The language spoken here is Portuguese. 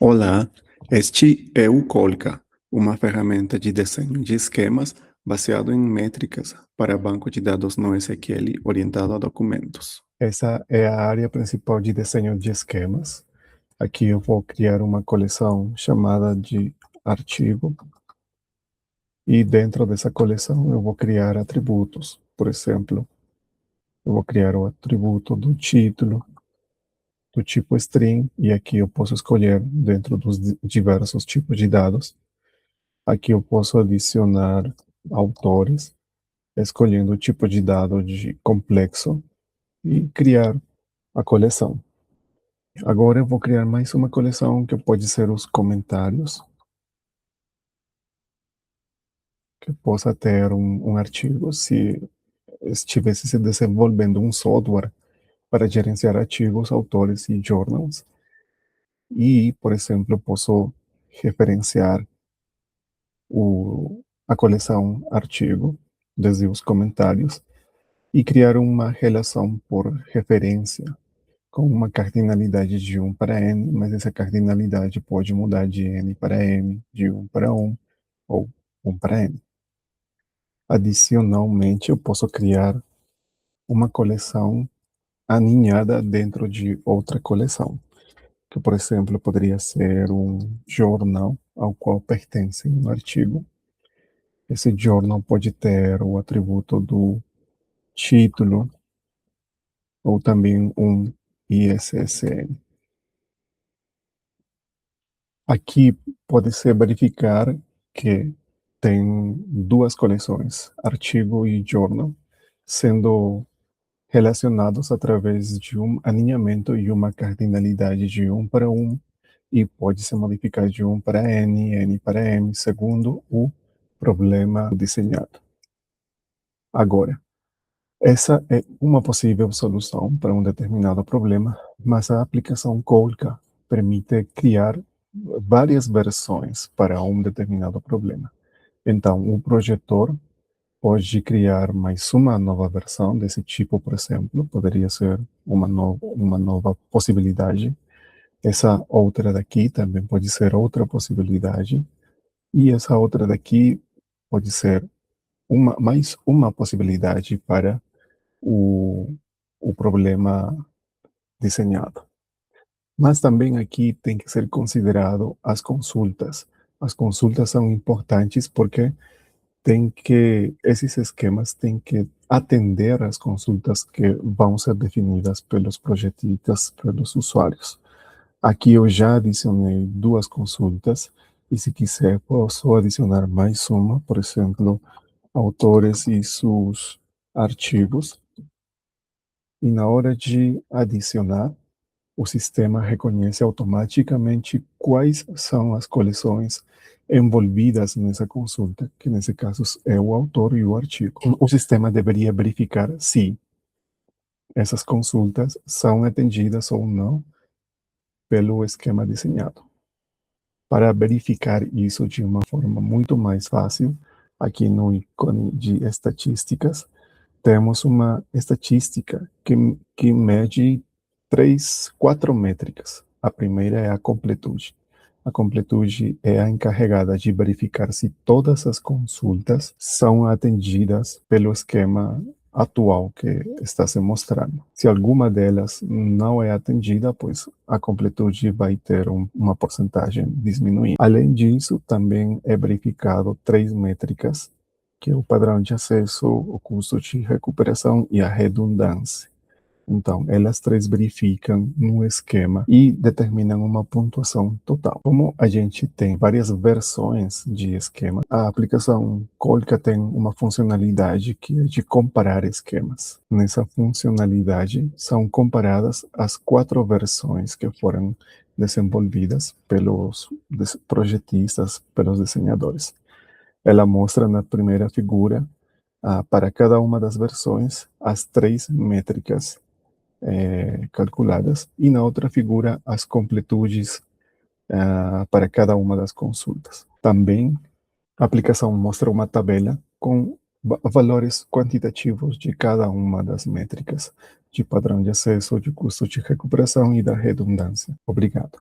Olá, este é o Colca, uma ferramenta de desenho de esquemas baseado em métricas para banco de dados NoSQL orientado a documentos. Essa é a área principal de desenho de esquemas. Aqui eu vou criar uma coleção chamada de artigo e dentro dessa coleção eu vou criar atributos. Por exemplo, eu vou criar o atributo do título, do tipo string, e aqui eu posso escolher dentro dos diversos tipos de dados. Aqui eu posso adicionar autores, escolhendo o tipo de dado de complexo e criar a coleção. Agora eu vou criar mais uma coleção que pode ser os comentários, que possa ter um artigo se estivesse se desenvolvendo um software para gerenciar artigos, autores e journals. E, por exemplo, posso referenciar a coleção artigo desde os comentários e criar uma relação por referência com uma cardinalidade de 1 para n, mas essa cardinalidade pode mudar de n para m, de 1 para 1 ou 1 para n. Adicionalmente, eu posso criar uma coleção aninhada dentro de outra coleção, que, por exemplo, poderia ser um jornal ao qual pertence um artigo. Esse jornal pode ter o atributo do título ou também um ISSN. Aqui pode-se verificar que tem duas coleções, artigo e journal, sendo relacionados através de um alinhamento e uma cardinalidade de 1 para 1, e pode se modificar de 1 para n, n para m, segundo o problema desenhado. Agora, essa é uma possível solução para um determinado problema, mas a aplicação Colca permite criar várias versões para um determinado problema. Então, o projetor pode criar mais uma nova versão desse tipo, por exemplo, poderia ser uma nova possibilidade. Essa outra daqui também pode ser outra possibilidade. E essa outra daqui pode ser mais uma possibilidade para o, o problema desenhado. Mas também aqui tem que ser considerado as consultas. As consultas são importantes porque esses esquemas têm que atender às consultas que vão ser definidas pelos projetistas, pelos usuários. Aqui eu já adicionei duas consultas e, se quiser, posso adicionar mais uma, por exemplo, autores e seus artigos. E na hora de adicionar, o sistema reconhece automaticamente quais são as coleções envolvidas nessa consulta, que nesse caso é o autor e o artigo. O sistema deveria verificar se essas consultas são atendidas ou não pelo esquema desenhado. Para verificar isso de uma forma muito mais fácil, aqui no ícone de estatísticas, temos uma estatística que mede quatro métricas. A primeira é a completude. A completude é a encarregada de verificar se todas as consultas são atendidas pelo esquema atual que está se mostrando. Se alguma delas não é atendida, pois a completude vai ter uma porcentagem diminuída. Além disso, também é verificado três métricas, que é o padrão de acesso, o custo de recuperação e a redundância. Então, elas três verificam no esquema e determinam uma pontuação total. Como a gente tem várias versões de esquema, a aplicação Colca tem uma funcionalidade que é de comparar esquemas. Nessa funcionalidade, são comparadas as quatro versões que foram desenvolvidas pelos projetistas, pelos desenhadores. Ela mostra na primeira figura, para cada uma das versões, as três métricas calculadas, e na outra figura as completudes para cada uma das consultas. Também a aplicação mostra uma tabela com valores quantitativos de cada uma das métricas, de padrão de acesso, de custo de recuperação e da redundância. Obrigado.